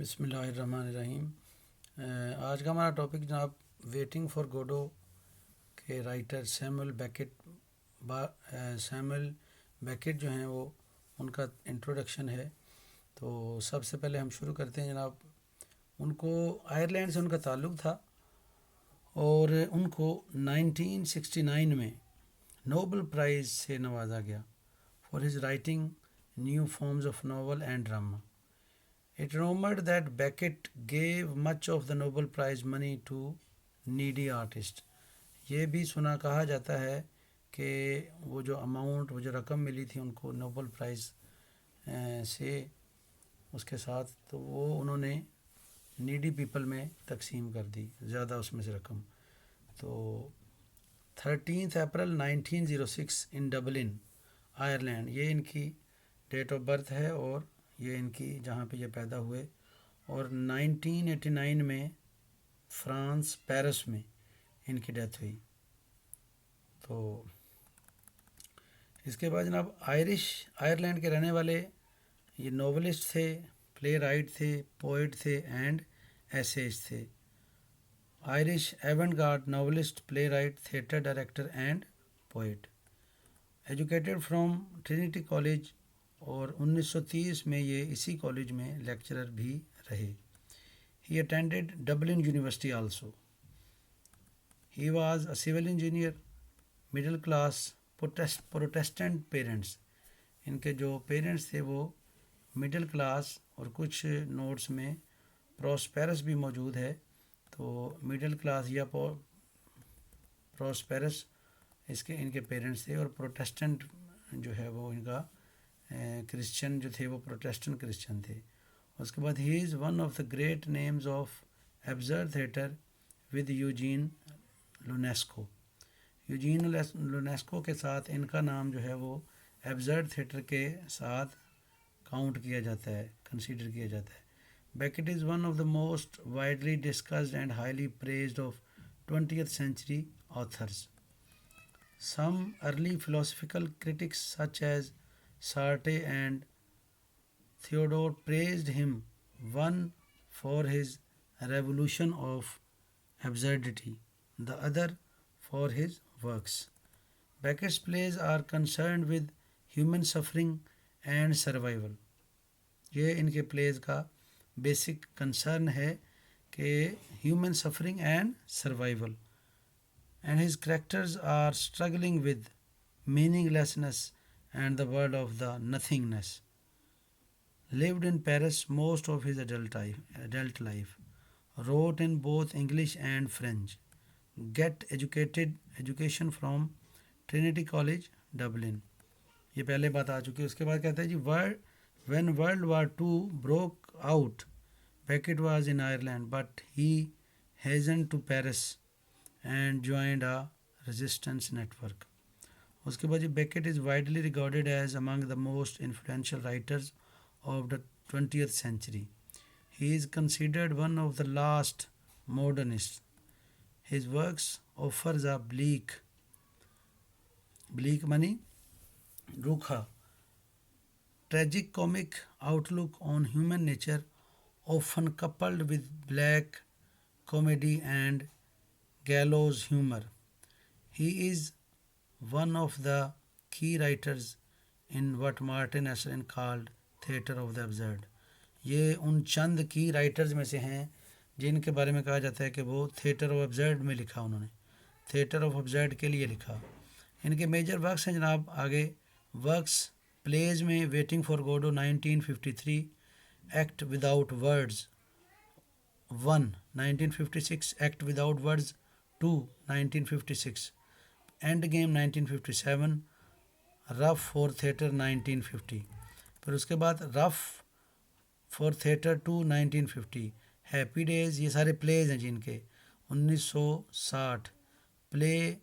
بسم اللہ الرحمن الرحیم۔ آج کا ہمارا ٹاپک جناب ویٹنگ فار گوڈو کے رائٹر سیموئل بیکٹ جو ہیں وہ ان کا انٹروڈکشن ہے۔ تو سب سے پہلے ہم شروع کرتے ہیں جناب، ان کو آئرلینڈ سے ان کا تعلق تھا اور ان کو 1969 میں نوبل پرائز سے نوازا گیا for his writing new forms of novel and drama. It rumored that Beckett gave much of the Nobel Prize money to needy artists۔ یہ بھی کہا جاتا ہے کہ وہ جو رقم ملی تھی ان کو نوبل پرائز سے اس کے ساتھ، تو وہ انہوں نے نیڈی پیپل میں تقسیم کر دی زیادہ اس میں سے رقم۔ تو 13 اپریل 1906 ان ڈبلن آئرلینڈ، یہ ان کی ڈیٹ آف برتھ ہے اور یہ ان کی جہاں پہ یہ پیدا ہوئے، اور 1989 میں فرانس پیرس میں ان کی ڈیتھ ہوئی۔ تو اس کے بعد جناب آئرلینڈ کے رہنے والے یہ ناولسٹ تھے، پلے رائٹ تھے، پوئٹ تھے اینڈ ایسیسٹ تھے۔ Irish event guard novelist, play right, theatre director and poet. Educated from Trinity college, اور 1930 میں یہ اسی کالج میں لیکچرر بھی رہے۔ He attended Dublin university also. He was a civil engineer, middle class Protestant parents. ان کے جو پیرنٹس تھے وہ مڈل کلاس، اور کچھ نوٹس میں پراسپیرس بھی موجود ہے، تو مڈل کلاس یا پراسپیرس ان کے پیرنٹس تھے، اور پروٹیسٹنٹ جو ہے وہ ان کا کرسچن جو تھے وہ پروٹیسٹنٹ کرسچن تھے۔ اس کے بعد he is one of the great names of absurd theatre with Eugene Ionesco. Eugene Ionesco کے ساتھ ان کا نام جو ہے وہ ایبزرڈ تھیٹر کے ساتھ کاؤنٹ کیا جاتا ہے، کنسیڈر کیا جاتا ہے۔ Bucket is one of the most widely discussed and highly praised of 20th century authors۔ Some early philosophical critics such as Sartre and Theodore praised him, one for his revolution of absurdity, the other for his works. Beckett's plays are concerned with human suffering and survival۔ یہ ان کے please کا basic concern ہے کہ human suffering and survival, and his characters are struggling with meaninglessness and the world of the nothingness. Lived in Paris most of his adult life. Wrote in both English and French. Education from Trinity College, Dublin۔ یہ پہلے بات آ چکی ہے۔ اس کے بعد کہتا ہے جی when World War II broke out, Beckett was in Ireland but he hastened to Paris and joined a resistance network۔ اس کے بعد bucket is widely regarded as among the most influential writers of the 20th century۔ He is considered one of the last modernists۔ His works offers a bleak money روکھا tragic comic outlook on human nature, often coupled with black comedy and gallows humor۔ He is one of the key writers in what Martin Esslin called theatre of the absurd۔ یہ ان چند کی writers میں سے ہیں جن کے بارے میں کہا جاتا ہے کہ وہ تھیٹر آف ابزرڈ میں لکھا، انہوں نے تھیٹر آف ابزرڈ کے لیے لکھا۔ ان کے میجر ورکس ہیں جناب آگے ورکس پلیز میں waiting for Godot 1953، act without words 1 1956، act without words 2 1956، end game 1957، rough for theatre 1950۔ پھر اس کے بعد rough for theatre 2 1950، happy days, یہ سارے پلیز ہیں جن کے 1960۔ پلے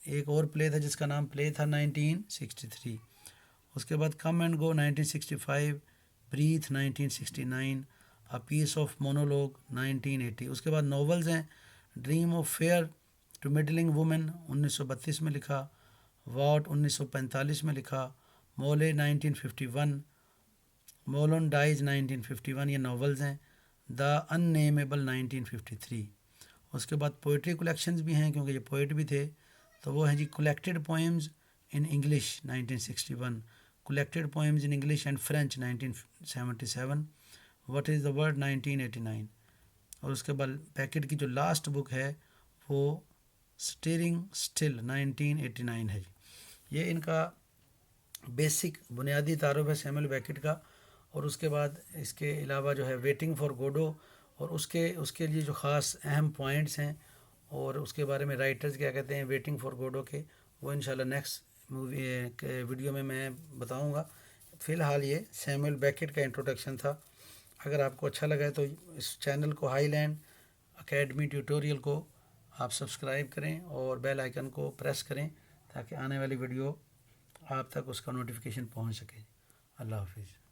ایک اور پلے تھا جس کا نام پلے تھا 1963۔ اس کے بعد come and go 1965، breath 1969، a piece of monologue 1980۔ اس کے بعد ناولز ہیں dream of fair to middling women 1932 میں لکھا، واٹ 1945 میں لکھا، مولے 1951، مولن ڈائز 1951، یہ ناولز ہیں. دا ان نیمیبل 1953. اس کے بعد پوئٹری کلیکشنز بھی ہیں کیونکہ یہ پوئٹ بھی تھے، تو وہ ہیں جی collected poems in English 1961، collected poems in English and French 1977، what is the word 1989. اور اس کے بعد بیکٹ کی جو لاسٹ بک ہے وہ اسٹیئرنگ اسٹل 1989 ہے. یہ ان کا بیسک بنیادی تعارف ہے سیموئل بیکٹ کا. اور اس کے بعد اس کے علاوہ جو ہے ویٹنگ فار گوڈو، اور اس کے لیے جو خاص اہم پوائنٹس ہیں اور اس کے بارے میں رائٹرز کیا کہتے ہیں ویٹنگ فار گوڈو کے، وہ انشاءاللہ نیکسٹ ویڈیو میں بتاؤں گا. فی الحال یہ سیموئل بیکٹ کا انٹروڈکشن تھا. اگر آپ کو اچھا لگا ہے تو اس چینل کو ہائی لینڈ اکیڈمی ٹیوٹوریل کو آپ سبسکرائب کریں اور بیل آئیکن کو پریس کریں تاکہ آنے والی ویڈیو آپ تک اس کا نوٹیفیکیشن پہنچ سکے. اللہ حافظ.